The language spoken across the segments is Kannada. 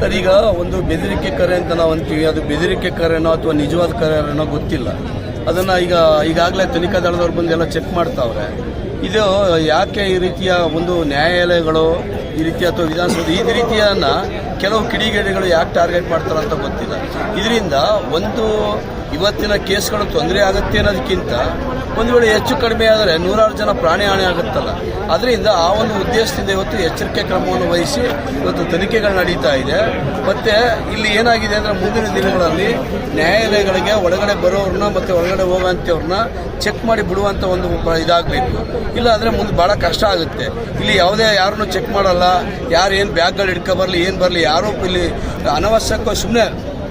ಸರ್, ಈಗ ಒಂದು ಬೆದರಿಕೆ ಕರೆ ಅಂತ ನಾವು ಅಂತೀವಿ, ಅದು ಬೆದರಿಕೆ ಕರೆನೋ ಅಥವಾ ನಿಜವಾದ ಕರೆನೋ ಗೊತ್ತಿಲ್ಲ. ಅದನ್ನು ಈಗಾಗಲೇ ತನಿಖಾ ದಳದವ್ರು ಬಂದು ಎಲ್ಲ ಚೆಕ್ ಮಾಡ್ತಾವ್ರೆ. ಇದು ಯಾಕೆ ಈ ರೀತಿಯ ಒಂದು ನ್ಯಾಯಾಲಯಗಳು ಈ ರೀತಿ ಅಥವಾ ವಿಧಾನಸೌಧ ಈ ರೀತಿಯನ್ನು ಕೆಲವು ಕಿಡಿಗೇಡಿಗಳು ಯಾಕೆ ಟಾರ್ಗೆಟ್ ಮಾಡ್ತಾರೆ ಅಂತ ಗೊತ್ತಿಲ್ಲ. ಇದರಿಂದ ಒಂದು ಇವತ್ತಿನ ಕೇಸ್ಗಳು ತೊಂದರೆ ಆಗುತ್ತೆ ಅನ್ನೋದಕ್ಕಿಂತ ಒಂದು ವೇಳೆ ಹೆಚ್ಚು ಕಡಿಮೆ ಆದರೆ 100 ಜನ ಪ್ರಾಣಿ ಹಾನಿ ಆಗುತ್ತಲ್ಲ, ಅದರಿಂದ ಆ ಒಂದು ಉದ್ದೇಶದಿಂದ ಇವತ್ತು ಎಚ್ಚರಿಕೆ ಕ್ರಮವನ್ನು ವಹಿಸಿ ಇವತ್ತು ತನಿಖೆಗಳು ನಡೀತಾ ಇದೆ. ಮತ್ತು ಇಲ್ಲಿ ಏನಾಗಿದೆ ಅಂದರೆ ಮುಂದಿನ ದಿನಗಳಲ್ಲಿ ನ್ಯಾಯಾಲಯಗಳಿಗೆ ಒಳಗಡೆ ಬರೋರನ್ನ ಮತ್ತು ಒಳಗಡೆ ಹೋಗೋಂಥವ್ರನ್ನ ಚೆಕ್ ಮಾಡಿ ಬಿಡುವಂಥ ಒಂದು ಇದಾಗಬೇಕು. ಇಲ್ಲ ಅಂದರೆ ಮುಂದೆ ಭಾಳ ಕಷ್ಟ ಆಗುತ್ತೆ. ಇಲ್ಲಿ ಯಾರನ್ನೂ ಚೆಕ್ ಮಾಡಲ್ಲ, ಯಾರು ಏನು ಬ್ಯಾಗ್ಗಳು ಹಿಡ್ಕೊಬರಲಿ ಏನು ಬರಲಿ, ಯಾರೂ ಇಲ್ಲಿ ಅನವಶ್ಯಕ ಸುಮ್ಮನೆ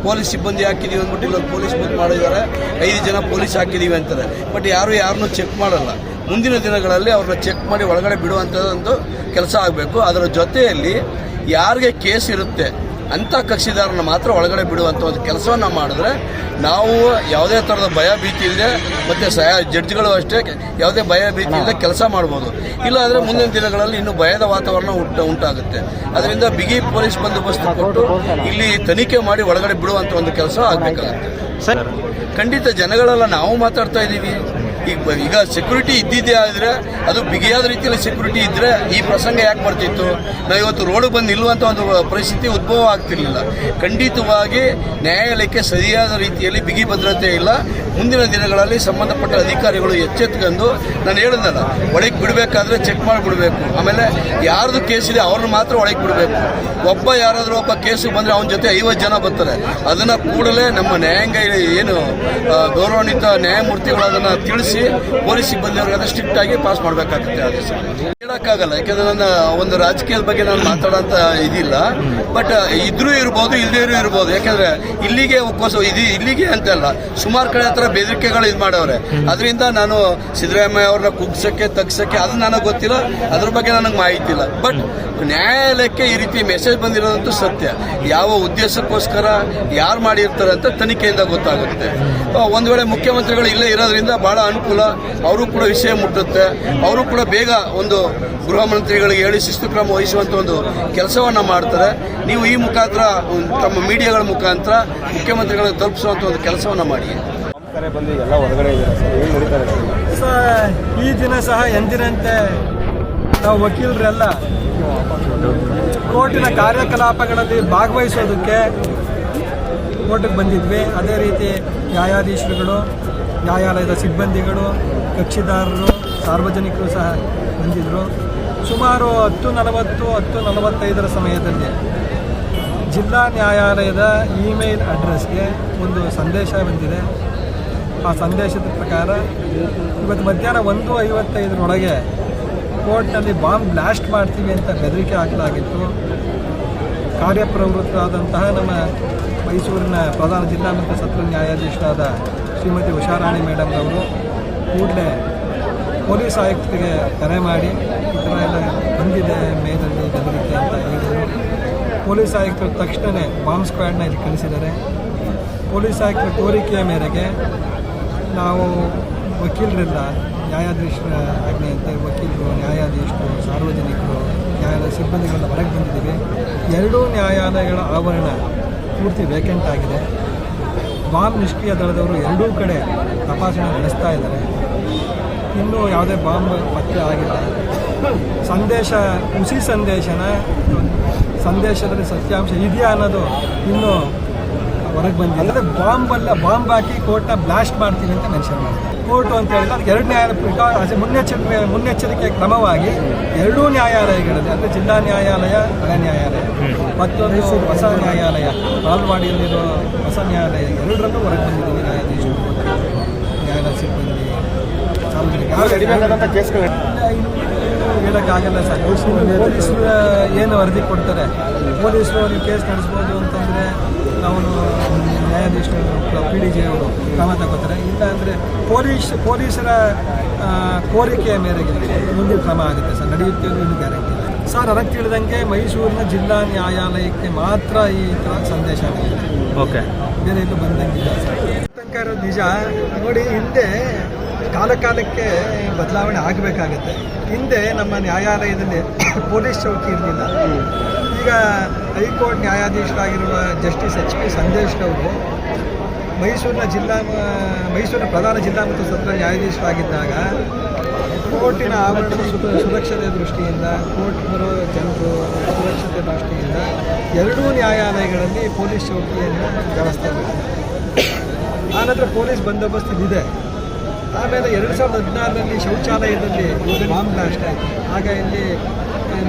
ಪೊಲೀಸ್ ಸಿಬ್ಬಂದಿ ಹಾಕಿದ್ದೀವಿ ಅಂದ್ಬಿಟ್ಟು ಇಲ್ಲೊಂದು ಪೊಲೀಸ್ ಬಂದು ಮಾಡಿದ್ದಾರೆ, 5 ಜನ ಪೊಲೀಸ್ ಹಾಕಿದ್ದೀವಿ ಅಂತಾರೆ. ಬಟ್ ಯಾರನ್ನೂ ಚೆಕ್ ಮಾಡಲ್ಲ. ಮುಂದಿನ ದಿನಗಳಲ್ಲಿ ಅವ್ರನ್ನ ಚೆಕ್ ಮಾಡಿ ಒಳಗಡೆ ಬಿಡುವಂಥದ್ದೊಂದು ಕೆಲಸ ಆಗಬೇಕು. ಅದರ ಜೊತೆಯಲ್ಲಿ ಯಾರಿಗೆ ಕೇಸ್ ಇರುತ್ತೆ ಅಂಥ ಕಕ್ಷಿದಾರನ ಮಾತ್ರ ಒಳಗಡೆ ಬಿಡುವಂಥ ಒಂದು ಕೆಲಸವನ್ನು ಮಾಡಿದ್ರೆ ನಾವು ಯಾವುದೇ ಥರದ ಭಯ ಭೀತಿ ಇಲ್ಲದೆ ಮತ್ತು ಜಡ್ಜ್ಗಳು ಅಷ್ಟೇ ಯಾವುದೇ ಭಯ ಭೀತಿ ಇಲ್ಲದೆ ಕೆಲಸ ಮಾಡ್ಬೋದು. ಇಲ್ಲ ಅಂದರೆ ಮುಂದಿನ ದಿನಗಳಲ್ಲಿ ಇನ್ನೂ ಭಯದ ವಾತಾವರಣ ಉಂಟಾಗುತ್ತೆ. ಅದರಿಂದ ಬಿಗಿ ಪೊಲೀಸ್ ಬಂದೋಬಸ್ತ್ ಕೊಟ್ಟು ಇಲ್ಲಿ ತನಿಖೆ ಮಾಡಿ ಒಳಗಡೆ ಬಿಡುವಂಥ ಒಂದು ಕೆಲಸ ಆಗಬೇಕಾಗುತ್ತೆ. ಸರ್, ಖಂಡಿತ ಜನಗಳೆಲ್ಲ ನಾವು ಮಾತಾಡ್ತಾ ಇದ್ದೀವಿ. ಈಗ ಸೆಕ್ಯೂರಿಟಿ ಇದ್ದಿದ್ದೇ ಆದರೆ ಅದು ಬಿಗಿಯಾದ ರೀತಿಯಲ್ಲಿ ಸೆಕ್ಯೂರಿಟಿ ಇದ್ದರೆ ಈ ಪ್ರಸಂಗ ಯಾಕೆ ಬರ್ತಿತ್ತು? ನಾವು ಇವತ್ತು ರೋಡ್ ಬಂದು ನಿಲ್ಲುವಂಥ ಒಂದು ಪರಿಸ್ಥಿತಿ ಉದ್ಭವ ಆಗ್ತಿರ್ಲಿಲ್ಲ. ಖಂಡಿತವಾಗಿ ನ್ಯಾಯಾಲಯಕ್ಕೆ ಸರಿಯಾದ ರೀತಿಯಲ್ಲಿ ಬಿಗಿ ಭದ್ರತೆ ಇಲ್ಲ. ಮುಂದಿನ ದಿನಗಳಲ್ಲಿ ಸಂಬಂಧಪಟ್ಟ ಅಧಿಕಾರಿಗಳು ಎಚ್ಚೆತ್ಕೊಂಡು ನಾನು ಹೇಳಿದ್ನಲ್ಲ, ಒಳಗೆ ಬಿಡಬೇಕಾದ್ರೆ ಚೆಕ್ ಮಾಡಿಬಿಡಬೇಕು. ಆಮೇಲೆ ಯಾರ್ದು ಕೇಸಿದೆ ಅವ್ರನ್ನ ಮಾತ್ರ ಒಳಗೆ ಬಿಡಬೇಕು. ಯಾರಾದರೂ ಒಬ್ಬ ಕೇಸಿಗೆ ಬಂದರೆ ಅವನ ಜೊತೆ 50 ಜನ ಬರ್ತಾರೆ. ಅದನ್ನು ಕೂಡಲೇ ನಮ್ಮ ನ್ಯಾಯಾಂಗ ಏನು ಗೌರವಾನ್ವಿತ ನ್ಯಾಯಮೂರ್ತಿಗಳು ಅದನ್ನು ತಿಳಿಸಿ ಪೊಲೀಸ್ ಸಿಬ್ಬಂದಿಯವ್ರಿಗೆ ಸ್ಟ್ರಿಕ್ಟ್ ಆಗಿ ಪಾಸ್ ಮಾಡಬೇಕಾಗುತ್ತೆ. ಆದೇಶ ಹೇಳಕ್ಕಾಗಲ್ಲ, ಯಾಕೆಂದ್ರೆ ನನ್ನ ಒಂದು ರಾಜಕೀಯದ ಬಗ್ಗೆ ನಾನು ಮಾತಾಡೋಂಥ ಇದಿಲ್ಲ. ಬಟ್ ಇದ್ರೂ ಇರ್ಬೋದು, ಇಲ್ಲದೇ ಇರ್ಬೋದು. ಯಾಕೆಂದ್ರೆ ಇಲ್ಲಿಗೆ ಇಲ್ಲಿಗೆ ಅಂತಲ್ಲ, ಸುಮಾರು ಕಡೆ ಹತ್ರ ಬೆದರಿಕೆಗಳು ಇದು ಮಾಡವ್ರೆ. ಅದರಿಂದ ನಾನು ಸಿದ್ದರಾಮಯ್ಯ ಅವ್ರನ್ನ ಕುಗ್ಸಕ್ಕೆ ತಗ್ಸಕ್ಕೆ ಅದು ನನಗೆ ಗೊತ್ತಿಲ್ಲ, ಅದ್ರ ಬಗ್ಗೆ ನನಗೆ ಮಾಹಿತಿ ಇಲ್ಲ. ಬಟ್ ನ್ಯಾಯಾಲಯಕ್ಕೆ ಈ ರೀತಿ ಮೆಸೇಜ್ ಬಂದಿರೋದಂತೂ ಸತ್ಯ. ಯಾವ ಉದ್ದೇಶಕ್ಕೋಸ್ಕರ ಯಾರು ಮಾಡಿರ್ತಾರೆ ಅಂತ ತನಿಖೆಯಿಂದ ಗೊತ್ತಾಗುತ್ತೆ. ಒಂದು ವೇಳೆ ಮುಖ್ಯಮಂತ್ರಿಗಳು ಇಲ್ಲೇ ಇರೋದ್ರಿಂದ ಬಹಳ ಅನುಕೂಲ, ಅವರು ಕೂಡ ವಿಷಯ ಮುಟ್ಟುತ್ತೆ. ಅವರು ಕೂಡ ಬೇಗ ಒಂದು ಗೃಹ ಮಂತ್ರಿಗಳಿಗೆ ಹೇಳಿ ಶಿಸ್ತು ಕ್ರಮ ವಹಿಸುವಂಥ ಒಂದು ಕೆಲಸವನ್ನು ಮಾಡ್ತಾರೆ. ನೀವು ಈ ಮುಖಾಂತರ ತಮ್ಮ ಮೀಡಿಯಾಗಳ ಮುಖಾಂತರ ಮುಖ್ಯಮಂತ್ರಿಗಳಿಗೆ ತಲುಪಿಸುವಂಥ ಒಂದು ಕೆಲಸವನ್ನು ಮಾಡಿ. ಈ ದಿನ ಸಹ ಎಂದಿನಂತೆ ನಾವು ವಕೀಲರೆಲ್ಲ ಕೋರ್ಟಿನ ಕಾರ್ಯಕಲಾಪಗಳಲ್ಲಿ ಭಾಗವಹಿಸೋದಕ್ಕೆ ಕೋರ್ಟಿಗೆ ಬಂದಿದ್ವಿ. ಅದೇ ರೀತಿ ನ್ಯಾಯಾಧೀಶರುಗಳು, ನ್ಯಾಯಾಲಯದ ಸಿಬ್ಬಂದಿಗಳು, ಕಕ್ಷಿದಾರರು, ಸಾರ್ವಜನಿಕರು ಸಹ ಬಂದಿದ್ದರು. ಸುಮಾರು 10:40-10:45 ಸಮಯದಲ್ಲಿ ಜಿಲ್ಲಾ ನ್ಯಾಯಾಲಯದ ಇಮೇಲ್ ಅಡ್ರೆಸ್ಗೆ ಒಂದು ಸಂದೇಶ ಬಂದಿದೆ. ಆ ಸಂದೇಶದ ಪ್ರಕಾರ ಇವತ್ತು ಮಧ್ಯಾಹ್ನ 1:55 ಕೋರ್ಟ್ನಲ್ಲಿ ಬಾಂಬ್ ಬ್ಲಾಸ್ಟ್ ಮಾಡ್ತೀವಿ ಅಂತ ಬೆದರಿಕೆ ಹಾಕಲಾಗಿತ್ತು. ಕಾರ್ಯಪ್ರವೃತ್ತರಾದಂತಹ ನಮ್ಮ ಮೈಸೂರಿನ ಪ್ರಧಾನ ಜಿಲ್ಲಾ ಮತ್ತು ಸತ್ರ ನ್ಯಾಯಾಧೀಶರಾದ ಶ್ರೀಮತಿ ಉಷಾರಾಣಿ ಮೇಡಮ್ ಅವರು ಕೂಡಲೇ ಪೊಲೀಸ್ ಆಯುಕ್ತರಿಗೆ ಕರೆ ಮಾಡಿ ಈ ಥರ ಎಲ್ಲ ಬಂದಿದೆ ಮೇಲಲ್ಲಿ ಬೆದರಿಕೆ ಅಂತ ಹೇಳಿದರು. ಪೊಲೀಸ್ ಆಯುಕ್ತರು ತಕ್ಷಣವೇ ಬಾಂಬ್ ಸ್ಕ್ವಾಡ್ನ ಇಲ್ಲಿ ಕಳಿಸಿದ್ದಾರೆ. ಪೊಲೀಸ್ ಆಯುಕ್ತರ ಕೋರಿಕೆಯ ಮೇರೆಗೆ ನಾವು ವಕೀಲರೆಲ್ಲ ನ್ಯಾಯಾಧೀಶರ ಆಜ್ಞೆಯಂತೆ ವಕೀಲರು, ನ್ಯಾಯಾಧೀಶರು, ಸಾರ್ವಜನಿಕರು, ನ್ಯಾಯಾಲಯ ಸಿಬ್ಬಂದಿಗಳೆಲ್ಲ ಹೊರಗೆ ಬಂದಿದ್ದೀವಿ. 2 ನ್ಯಾಯಾಲಯಗಳ ಆವರಣ ಪೂರ್ತಿ ವೇಕೆಂಟ್ ಆಗಿದೆ. ಬಾಂಬ್ ನಿಷ್ಕ್ರಿಯ ದಳದವರು 2 ಕಡೆ ತಪಾಸಣೆ ನಡೆಸ್ತಾ ಇದ್ದಾರೆ. ಇನ್ನೂ ಯಾವುದೇ ಬಾಂಬ್ ಪತ್ತೆ ಆಗಿಲ್ಲ. ಹುಸಿ ಸಂದೇಶದಲ್ಲಿ ಸತ್ಯಾಂಶ ಇದೆಯಾ ಅನ್ನೋದು ಇನ್ನೂ ಹೊರಗೆ ಬಂದಿಲ್ಲ. ಅಂದರೆ ಬಾಂಬ್ ಹಾಕಿ ಕೋರ್ಟ್ನ ಬ್ಲಾಸ್ಟ್ ಮಾಡ್ತೀವಿ ಅಂತ ಮೆನ್ಷನ್ ಮಾಡಿದೆ. ಕೋರ್ಟು ಅಂತ ಹೇಳಿದ್ರೆ ಅದಕ್ಕೆ 2 ನ್ಯಾಯಾಲಯ ಮುನ್ನೆಚ್ಚರಿಕೆ ಕ್ರಮವಾಗಿ 2 ನ್ಯಾಯಾಲಯಗಳಲ್ಲಿ, ಅಂದರೆ ಜಿಲ್ಲಾ ನ್ಯಾಯಾಲಯ, ಹಳೆ ನ್ಯಾಯಾಲಯ, ಮತ್ತೊಂದು ಹೊಸ ನ್ಯಾಯಾಲಯ, ಬಾಲ್ವಾಡಿಯಲ್ಲಿರೋ ಹೊಸ ನ್ಯಾಯಾಲಯ, 2ರಲ್ಲೂ ಹೊರಗೆ ಬಂದಿದ್ದೀವಿ. ನ್ಯಾಯಾಧೀಶರು, ನ್ಯಾಯಾಲಯ ಸಿಬ್ಬಂದಿ, ಸಾರ್ವಜನಿಕ ಹೇಳೋಕ್ಕಾಗಲ್ಲ ಸರ್. ಪೊಲೀಸರು ಏನು ವರದಿ ಕೊಡ್ತಾರೆ, ಪೊಲೀಸರು ನೀವು ಕೇಸ್ ನಡೆಸ್ಬೋದು ಅಂತಂದರೆ ನಾವು ನ್ಯಾಯಾಧೀಶರು, PDG ಅವರು ಕ್ರಮ ತಗೋತಾರೆ. ಇಲ್ಲ ಅಂದರೆ ಪೊಲೀಸರ ಕೋರಿಕೆಯ ಮೇರೆಗೆ ಮುಂದಿನ ಕ್ರಮ ಆಗುತ್ತೆ ಸರ್. ನಡೆಯುತ್ತೆ ಅನ್ನೋ ಗ್ಯಾರಂಟಿ ಸರ್. ನನಗೆ ತಿಳಿದಂಗೆ ಮೈಸೂರಿನ ಜಿಲ್ಲಾ ನ್ಯಾಯಾಲಯಕ್ಕೆ ಮಾತ್ರ ಈ ಥರ ಸಂದೇಶ ಆಗಿದೆ. ಓಕೆ, ಬೇರೆ ಎಲ್ಲೂ ಬಂದಂಗಿಲ್ಲ ಸರ್. ತನಕ ಇರೋದು ನಿಜ. ನೋಡಿ, ಹಿಂದೆ ಕಾಲಕ್ಕೆ ಬದಲಾವಣೆ ಆಗಬೇಕಾಗತ್ತೆ. ಹಿಂದೆ ನಮ್ಮ ನ್ಯಾಯಾಲಯದಲ್ಲಿ ಪೊಲೀಸ್ ಚೌಕಿ ಇರಲಿಲ್ಲ. ಈಗ ಹೈಕೋರ್ಟ್ ನ್ಯಾಯಾಧೀಶರಾಗಿರುವ ಜಸ್ಟಿಸ್ HP ಸಂದೇಶ್ ಅವರು ಮೈಸೂರಿನ ಪ್ರಧಾನ ಜಿಲ್ಲಾ ಮತ್ತು ಸತ್ರ ನ್ಯಾಯಾಧೀಶರಾಗಿದ್ದಾಗ ಕೋರ್ಟಿನ ಆವರಣದ ಸುರಕ್ಷತೆ ದೃಷ್ಟಿಯಿಂದ ಕೋರ್ಟ್ ಬರೋ ಜನರು ಸುರಕ್ಷತೆ ದೃಷ್ಟಿಯಿಂದ ಎರಡೂ ನ್ಯಾಯಾಲಯಗಳಲ್ಲಿ ಪೊಲೀಸ್ ಚೌಕಿಯನ್ನು ವ್ಯವಸ್ಥೆ ಮಾಡಿದೆ. ಆನಂತರ ಪೊಲೀಸ್ ಬಂದೋಬಸ್ತ್ ಇದೆ. ಆಮೇಲೆ 2016ರಲ್ಲಿ ಶೌಚಾಲಯದಲ್ಲಿ ಬಾಂಬ್ ಬ್ಲಾಸ್ಟ್ ಆಯಿತು. ಆಗ ಇಲ್ಲಿ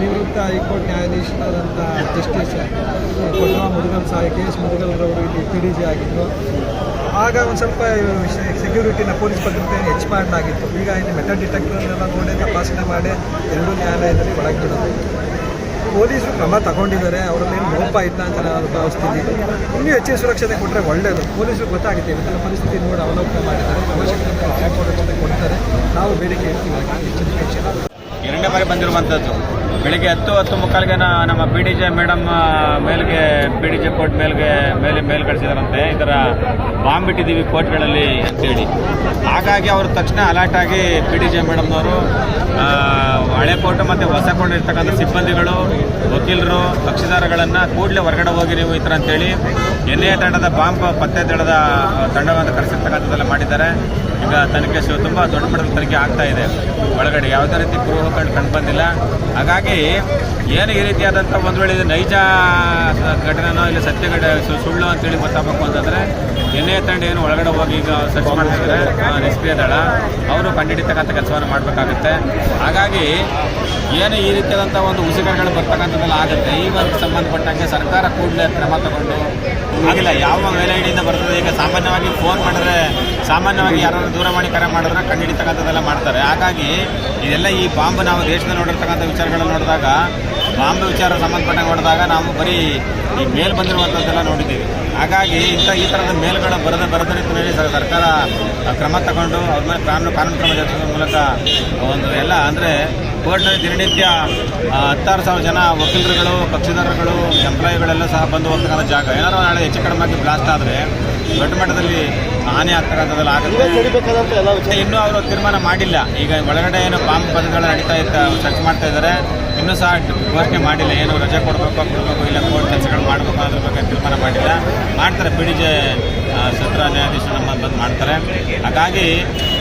ನಿವೃತ್ತ ಹೈಕೋರ್ಟ್ ನ್ಯಾಯಾಧೀಶರಾದಂಥ ಜಸ್ಟಿಸ್ ಕೊಟ್ವಾ ಮುದುಗಲ್ KS ಮುದುಗಲ್ರವರು ಇಲ್ಲಿ PDG ಆಗಿದ್ದರು. ಆಗ ಒಂದು ಸ್ವಲ್ಪ ಸೆಕ್ಯೂರಿಟಿನ ಪೊಲೀಸ್ ಭದ್ರತೆಯನ್ನು ಹೆಚ್ಚು ಮಾಡಲಾಗಿತ್ತು. ಈಗ ಇಲ್ಲಿ ಮೆಟಲ್ ಡಿಟೆಕ್ಟರ್ನೆಲ್ಲ ನೋಡಿ ತಪಾಸಣೆ ಮಾಡಿ ಎರಡೂ ನ್ಯಾಯಾಲಯದಲ್ಲಿ ಒಳಗೆ ಬಿಡೋದು. ಪೊಲೀಸರು ಕ್ರಮ ತಗೊಂಡಿದ್ದಾರೆ, ಅವರಲ್ಲಿ ಏನು ಲೋಪ ಇಲ್ಲ ಅಂತ ನಾನು ಭಾವಿಸ್ತೀನಿ. ಇನ್ನೂ ಹೆಚ್ಚಿನ ಸುರಕ್ಷತೆ ಕೊಟ್ಟರೆ ಒಳ್ಳೆಯದು. ಪೊಲೀಸರು ಗೊತ್ತಾಗುತ್ತೆ ಇವತ್ತೆಲ್ಲ ಪರಿಸ್ಥಿತಿ ನೋಡಿ ಅವಲೋಕನ ಮಾಡಿದ್ದಾರೆ, ಅವಶ್ಯಕತೆ ಕೊಡ್ತಾರೆ. ನಾವು ಬೇಡಿಕೆ ಇರ್ತೀವಿ ಹೆಚ್ಚಿನ ಎರಡನೇ ಬಾರಿ ಬಂದಿರುವಂಥದ್ದು. ಬೆಳಿಗ್ಗೆ 10:30ಗೆ ನಮ್ಮ PDJ ಮೇಡಮ್ PDJ ಕೋರ್ಟ್ ಮೇಲ್ ಕಳಿಸಿದಾರಂತೆ, ಈ ಥರ ಬಾಂಬ್ ಬಿಟ್ಟಿದ್ದೀವಿ ಕೋರ್ಟ್ಗಳಲ್ಲಿ ಅಂತೇಳಿ. ಹಾಗಾಗಿ ಅವರು ತಕ್ಷಣ ಅಲರ್ಟ್ ಆಗಿ PDJ ಮೇಡಮ್ನವರು ಹಳೆ ಕೋರ್ಟ್ ಮತ್ತು ಹೊಸ ಕೋರ್ಟ್ ಇರ್ತಕ್ಕಂಥ ಸಿಬ್ಬಂದಿಗಳು, ವಕೀಲರು, ಕಕ್ಷಿದಾರಗಳನ್ನು ಕೂಡಲೇ ಹೊರಗಡೆ ಹೋಗಿ ನೀವು ಈ ಥರ ಅಂತೇಳಿ ಎನ್ಐಎ ತಂಡದ ಬಾಂಬ್ ಪತ್ತೆ ತಂಡವನ್ನು ಕರೆಸಿರ್ತಕ್ಕಂಥದ್ದೆಲ್ಲ ಮಾಡಿದ್ದಾರೆ. ಈಗ ತನಿಖೆ ತುಂಬ ದೊಡ್ಡ ಮಟ್ಟದ ತನಿಖೆ ಆಗ್ತಾ ಇದೆ. ಒಳಗಡೆ ಯಾವುದೇ ರೀತಿ ಕುರುಹು ಕಂಡು ಬಂದಿಲ್ಲ. ಹಾಗಾಗಿ ಏನು ಈ ರೀತಿಯಾದಂಥ ಒಂದು ವೇಳೆ ಇದು ನೈಜ ಘಟನೆನೋ ಇಲ್ಲ ಸತ್ಯ ಸುಳ್ಳು ಅಂತೇಳಿ ಗೊತ್ತಾಗಬೇಕು ಅಂತಂದರೆ ಎನ್ಐಎ ತಂಡ ಏನು ಒಳಗಡೆ ಹೋಗಿ ಈಗ ಸರ್ಚ್ ಮಾಡ್ತಿದ್ದಾರೆ, ನಿಷ್ಕ್ರಿಯ ದಳ ಅವರು ಕಂಡುಹಿಡಿತಕ್ಕಂಥ ಕೆಲಸವನ್ನು ಮಾಡಬೇಕಾಗುತ್ತೆ. ಹಾಗಾಗಿ ಏನು ಈ ರೀತಿಯಾದಂಥ ಒಂದು ಉಸಿರುಗಳು ಬರ್ತಕ್ಕಂಥದ್ದೆಲ್ಲ ಆಗುತ್ತೆ. ಈ ಒಂದು ಸಂಬಂಧಪಟ್ಟಂಗೆ ಸರ್ಕಾರ ಕೂಡಲೇ ಕ್ರಮ ತಗೊಂಡು ಆಗಿಲ್ಲ ಯಾವ ಮೇಲ್ ಐಡಿಯಿಂದ ಬರ್ತದೆ. ಈಗ ಸಾಮಾನ್ಯವಾಗಿ ಫೋನ್ ಮಾಡಿದ್ರೆ ಸಾಮಾನ್ಯವಾಗಿ ಯಾರಾದ್ರೂ ದೂರವಾಣಿ ಕರೆ ಮಾಡಿದ್ರೆ ಕಂಡುಹಿಡಿತಕ್ಕಂಥದ್ದೆಲ್ಲ ಮಾಡ್ತಾರೆ. ಹಾಗಾಗಿ ಇದೆಲ್ಲ ಈ ಬಾಂಬ್ ನಾವು ದೇಶದಲ್ಲಿ ನೋಡಿರ್ತಕ್ಕಂಥ ವಿಚಾರಗಳನ್ನು ನೋಡಿದಾಗ, ಬಾಂಬ್ ವಿಚಾರ ಸಂಬಂಧಪಟ್ಟಂಗೆ ನೋಡಿದಾಗ ನಾವು ಬರೀ ಈ ಮೇಲ್ ಬಂದಿರುವಂಥದ್ದೆಲ್ಲ ನೋಡಿದ್ದೀವಿ. ಹಾಗಾಗಿ ಈ ಥರದ ಮೇಲ್ಗಳು ಬರದ ರೀತಿಯಲ್ಲಿ ಸರ್ಕಾರ ಕ್ರಮ ತಗೊಂಡು ಅವ್ರ ಮೇಲೆ ಕಾನೂನು ಕ್ರಮ ಜರುಗಿಸೋದ್ರ ಮೂಲಕ ಒಂದು ಎಲ್ಲ ಅಂದರೆ ಕೋರ್ಟ್ನಲ್ಲಿ ದಿನನಿತ್ಯ 16,000 ಜನ ವಕೀಲರುಗಳು, ಕಕ್ಷಿದಾರರುಗಳು, ಎಂಪ್ಲಾಯಿಗಳೆಲ್ಲ ಸಹ ಬಂದು ಹೋಗ್ತಕ್ಕಂಥ ಜಾಗ. ಏನಾದ್ರು ನಾಳೆ ಹೆಚ್ಚು ಕಡಿಮೆ ಬ್ಲಾಸ್ಟ್ ಆದರೆ ದೊಡ್ಡ ಮಟ್ಟದಲ್ಲಿ ಹಾನಿ ಆಗ್ತಕ್ಕಂಥದ್ದೆಲ್ಲ ಆಗುತ್ತೆ. ಇನ್ನೂ ಅವರು ತೀರ್ಮಾನ ಮಾಡಿಲ್ಲ. ಈಗ ಒಳಗಡೆ ಏನು ಬಾಂಬ್ ಪದಗಳು ಸರ್ಚ್ ಮಾಡ್ತಾ ಇದ್ದಾರೆ. ಇನ್ನೂ ಸಹ ಘೋಷಣೆ ಮಾಡಿಲ್ಲ, ಏನು ರಜೆ ಕೊಡಬೇಕು ಇಲ್ಲ ಕೋರ್ಟ್ ಕೆಲಸಗಳು ಮಾಡಬೇಕು ಅನ್ನೋದ್ರ ಬಗ್ಗೆ ತೀರ್ಮಾನ ಮಾಡಿಲ್ಲ. ಮಾಡ್ತಾರೆ PDJ ಸತ್ರ ನ್ಯಾಯಾಧೀಶರು ನಮ್ಮ ಬಂದು ಮಾಡ್ತಾರೆ. ಹಾಗಾಗಿ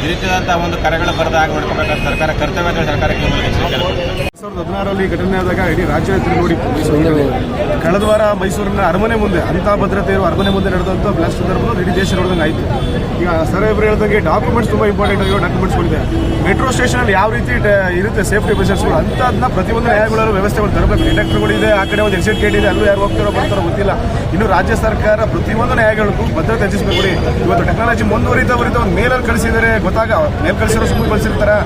ಈ ರೀತಿಯಾದಂಥ ಒಂದು ಕರೆಗಳು ಬರದ ಆಗಿ ಮಾಡ್ಕೋಬೇಕಾದ್ರೆ ಸರ್ಕಾರ ಕರ್ತವ್ಯ ಸರ್ಕಾರಕ್ಕೆ 2016ರಲ್ಲಿ ಘಟನೆ ಆದಾಗ ಇಡೀ ರಾಜ್ಯ ನೋಡಿತ್ತು. ಮೈಸೂರಿನಲ್ಲಿ ಕಳೆದ ವಾರ ಮೈಸೂರಿನ ಅರಮನೆ ಮುಂದೆ ಅಂಥ ಭದ್ರತೆ ಇರುವ ಅರಮನೆ ಮುಂದೆ ನಡೆದಂಥ ಬ್ಲಾಸ್ಟ್ ಸಂದರ್ಭದಲ್ಲಿ ಇಡೀ ದೇಶ ನೋಡಿದಂಗೆ ಆಯಿತು. ಈಗ ಸರ್ ಇಬ್ಬರು ಹೇಳಿದಂಗೆ ಡಾಕ್ಯುಮೆಂಟ್ಸ್ ತುಂಬ ಇಂಪಾರ್ಟೆಂಟ್ ಆಗಿರೋ ಡಾಕ್ಯುಮೆಂಟ್ಸ್ಗಳಿದೆ. ಮೆಟ್ರೋ ಸ್ಟೇಷನಲ್ಲಿ ಯಾವ ರೀತಿ ಇರುತ್ತೆ ಸೇಫ್ಟಿ ಮೆಷರ್ಸ್ಗಳು ಅಂಥದನ್ನ ಪ್ರತಿಯೊಂದು ನ್ಯಾಯಗಳಲ್ಲೂ ವ್ಯವಸ್ಥೆಗಳು ತರಬೇಕು. ಡಿಟೆಕ್ಟರ್ಗಳಿದೆ, ಆ ಕಡೆ ಒಂದು ಎಕ್ಸಿಟ್ ಗೇಟ್ ಇದೆ, ಅಲ್ಲೂ ಯಾರು ಹೋಗ್ತಾರೋ ಬರ್ತಾರೋ ಗೊತ್ತಿಲ್ಲ. ಇನ್ನು ರಾಜ್ಯ ಸರ್ಕಾರ ಪ್ರತಿಯೊಂದು ನ್ಯಾಯಗಳಿಗೂ ಭದ್ರತೆ ಹೆಚ್ಚಿಸಬೇಕು. ಇವತ್ತು ಟೆಕ್ನಾಲಜಿ ಮುಂದುವರಿತಾ ಒಂದು ಮೇಲಲ್ಲಿ ಕಳಿಸಿದರೆ ಮೇಲ್ ಕಳಿಸಿರೋ ಸುಮ್ಮನೆ ಕಳಿಸಿರ್ತಾರೆ,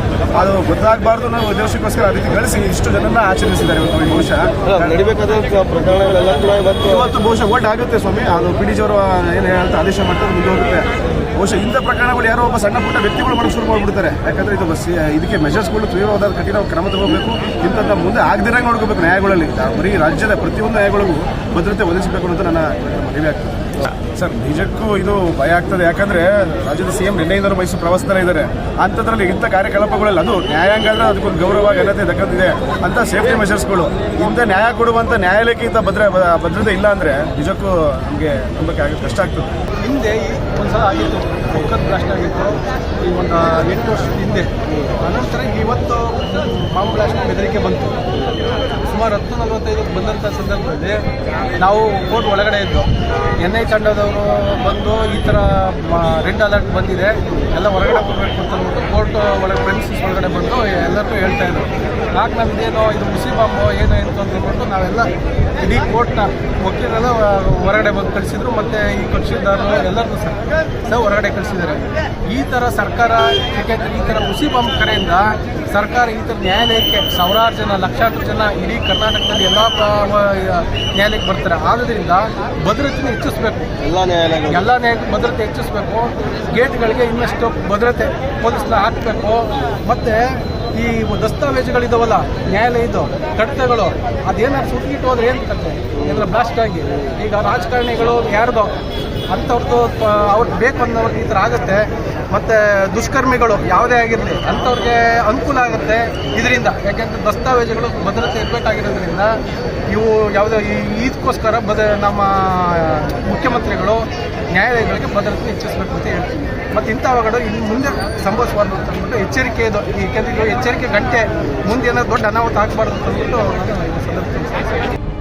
ಅದು ಗೊತ್ತಾಗಬಾರ್ದು ನಾವು ಉದ್ದೇಶಕ್ಕೋಸ್ಕರ ಆ ರೀತಿ ಕಳಿಸಿ ಇಷ್ಟು ಜನನ್ನ ಆಚರಿಸಿದ್ದಾರೆ. ಬಹುಶಃ ನಡಿಬೇಕಾದಂಥ ಪ್ರಕರಣಗಳೆಲ್ಲ ಇವತ್ತು ಬಹುಶಃ ಓಟ್ ಆಗುತ್ತೆ ಸ್ವಾಮಿ. ಅದು PDJ ಅವರು ಏನು ಹೇಳ್ತಾ ಆದೇಶ ಮಾಡ್ತಾರೆ ಮುಂದೆ ಹೋಗುತ್ತೆ. ಬಹುಶಃ ಇಂಥ ಪ್ರಕರಣಗಳು ಯಾರೋ ಒಬ್ಬ ಸಣ್ಣ ಪುಟ್ಟ ವ್ಯಕ್ತಿಗಳು ಮಾಡೋಕ್ಕೆ ಶುರು ಮಾಡಿಬಿಡ್ತಾರೆ. ಯಾಕಂದರೆ ಇದು ಇದಕ್ಕೆ ಮೆಷರ್ಸ್ಗಳು ತೀವ್ರವಾದ ಕಠಿಣ ಕ್ರಮ ತಗೋಬೇಕು. ಇಂಥದ್ದು ಮುಂದೆ ಆಗದಿರಂಗೆ ನೋಡ್ಕೋಬೇಕು. ನ್ಯಾಯಗಳಲ್ಲಿ ಬರೀ ರಾಜ್ಯದ ಪ್ರತಿಯೊಂದು ನ್ಯಾಯಗಳಿಗೂ ಭದ್ರತೆ ಒದಗಿಸಬೇಕು ಅಂತ ನನ್ನ ಮನವಿ ಆಗ್ತದೆ. ಸರ್ ನಿಜಕ್ಕೂ ಇದು ಭಯ ಆಗ್ತದೆ. ಯಾಕಂದರೆ ರಾಜ್ಯದ CM ನಿನ್ನೆಯಿಂದಲೂ ಮೈಸೂರು ಪ್ರವಾಸದಲ್ಲಿ ಇದ್ದಾರೆ. ಅಂಥದ್ರಲ್ಲಿ ಇಂಥ ಕಾರ್ಯಕಲಾಪಗಳಲ್ಲಿ ಅದು ನ್ಯಾಯಾಂಗ ಅಂದರೆ ಅದಕ್ಕೊಂದು ಗೌರವ ಘನತೆ ದಕ್ಕಂತಿದೆ ಅಂತ ಸೇಫ್ಟಿ ಮೆಷರ್ಸ್ಗಳು ಇಂಥ ನ್ಯಾಯ ಕೊಡುವಂಥ ನ್ಯಾಯಾಲಯಕ್ಕೆ ಇಂಥ ಭದ್ರತೆ ಇಲ್ಲ ಅಂದರೆ ನಿಜಕ್ಕೂ ನಮಗೆ ತುಂಬಕ್ಕೆ ಕಷ್ಟ ಆಗ್ತದೆ. ಹಿಂದೆ ಒಂದು ಸಲ ಆಗಿತ್ತು, ಗೋಕರ್ಣ ಬ್ಲಾಸ್ಟ್ ಆಗಿತ್ತು ಈ ಒಂದು 8 ವರ್ಷದ ಹಿಂದೆ. ಅನಂತರ ಇವತ್ತು ಬಾಂಬ್ ಬ್ಲಾಸ್ಟ್ ಬೆದರಿಕೆ ಬಂತು. ಸುಮಾರು 10:45 ಬಂದಂಥ ಸಂದರ್ಭದಲ್ಲಿ ನಾವು ಕೋರ್ಟ್ ಒಳಗಡೆ ಇದ್ದು NI ತಂಡದವರು ಬಂದು ಈ ಥರ ರೆಡ್ ಅಲರ್ಟ್ ಬಂದಿದೆ, ಎಲ್ಲ ಹೊರಗಡೆ ಬರಬೇಕು ಅಂತ ಅಂದ್ಬಿಟ್ಟು ಕೋರ್ಟ್ ಒಳಗೆ ಪ್ರೆಮಿಸಸ್ ಒಳಗಡೆ ಬಂದು ಎಲ್ಲರಿಗೂ ಹೇಳ್ತಾ ಇದ್ರು. ಯಾಕೆ ನಮಗೇನೋ ಇದು ಮುಸಿ ಬಾಂಬು ಏನೋ ಅಂತ ಅಂದ್ಬಿಟ್ಟು ನಾವೆಲ್ಲ ಇಡೀ ಕೋರ್ಟ್ನ ವಕೀಲರೆಲ್ಲ ಹೊರಗಡೆ ಬಂದು ಕಳಿಸಿದ್ರು. ಮತ್ತು ಈ ಕಕ್ಷಿದಾರರು ಎಲ್ಲರಿಗೂ ಸಹ ಹೊರಗಡೆ ಕಳಿಸಿದ್ದಾರೆ. ಈ ಥರ ಸರ್ಕಾರ ಯಾಕೆಂದರೆ ಈ ಥರ ಮುಸಿ ಬಾಂಬ್ ಕಡೆಯಿಂದ ಸರ್ಕಾರ ಈ ಥರ ನ್ಯಾಯಾಲಯಕ್ಕೆ ಸಾವಿರಾರು ಜನ, ಲಕ್ಷಾಂತರ ಜನ ಇಡೀ ಕರ್ನಾಟಕದಲ್ಲಿ ಎಲ್ಲ ನ್ಯಾಯಾಲಯಕ್ಕೆ ಬರ್ತಾರೆ. ಆದ್ದರಿಂದ ಭದ್ರತೆನ ಹೆಚ್ಚಿಸಬೇಕು. ಎಲ್ಲ ನ್ಯಾಯಾಲಯಕ್ಕೆ ಭದ್ರತೆ ಹೆಚ್ಚಿಸಬೇಕು. ಗೇಟ್ಗಳಿಗೆ ಇನ್ನಷ್ಟು ಭದ್ರತೆ ಪೊಲೀಸ್ನ ಹಾಕಬೇಕು. ಮತ್ತು ಈ ದಸ್ತಾವೇಜುಗಳಿದಾವಲ್ಲ ನ್ಯಾಯಾಲಯದ್ದು ಕಡತಗಳು ಅದೇನಾದ್ರು ಸುಟ್ಗಿಟ್ಟು ಹೋದ್ರೆ ಏನು ಕತೆ ಏನಾರ ಬ್ಲಾಸ್ಟ್ ಆಗಿ ಈಗ ರಾಜಕಾರಣಿಗಳು ಯಾರ್ದೋ ಅಂಥವ್ರದ್ದು ಅವ್ರಿಗೆ ಬೇಕು ಅನ್ನೋರ್ಗೆ ಈ ಥರ ಆಗುತ್ತೆ. ಮತ್ತು ದುಷ್ಕರ್ಮಿಗಳು ಯಾವುದೇ ಆಗಿರಲಿ ಅಂಥವ್ರಿಗೆ ಅನುಕೂಲ ಆಗುತ್ತೆ ಇದರಿಂದ. ಯಾಕೆಂದರೆ ದಸ್ತಾವೇಜುಗಳು ಭದ್ರತೆ ಇರಬೇಕಾಗಿರೋದ್ರಿಂದ ಇವು ಯಾವುದೋ ಇದಕ್ಕೋಸ್ಕರ ನಮ್ಮ ಮುಖ್ಯಮಂತ್ರಿಗಳು ನ್ಯಾಯಾಲಯಗಳಿಗೆ ಭದ್ರತೆ ಹೆಚ್ಚಿಸಬೇಕು ಅಂತ ಹೇಳ್ತೀನಿ. ಮತ್ತು ಇಂಥವುಗಳು ಇನ್ನು ಮುಂದೆ ಸಂಭವಿಸಬಾರ್ದು ಅಂತ ಅಂದ್ಬಿಟ್ಟು ಎಚ್ಚರಿಕೆ ಇದು. ಏಕೆಂದರೆ ಎಚ್ಚರಿಕೆ ಗಂಟೆ ಮುಂದೆ ಏನಾದ್ರು ದೊಡ್ಡ ಅನಾಹುತ ಆಗಬಾರ್ದು ಅಂತ ಅಂದ್ಬಿಟ್ಟು ನಾನು ಸಂದರ್ಭ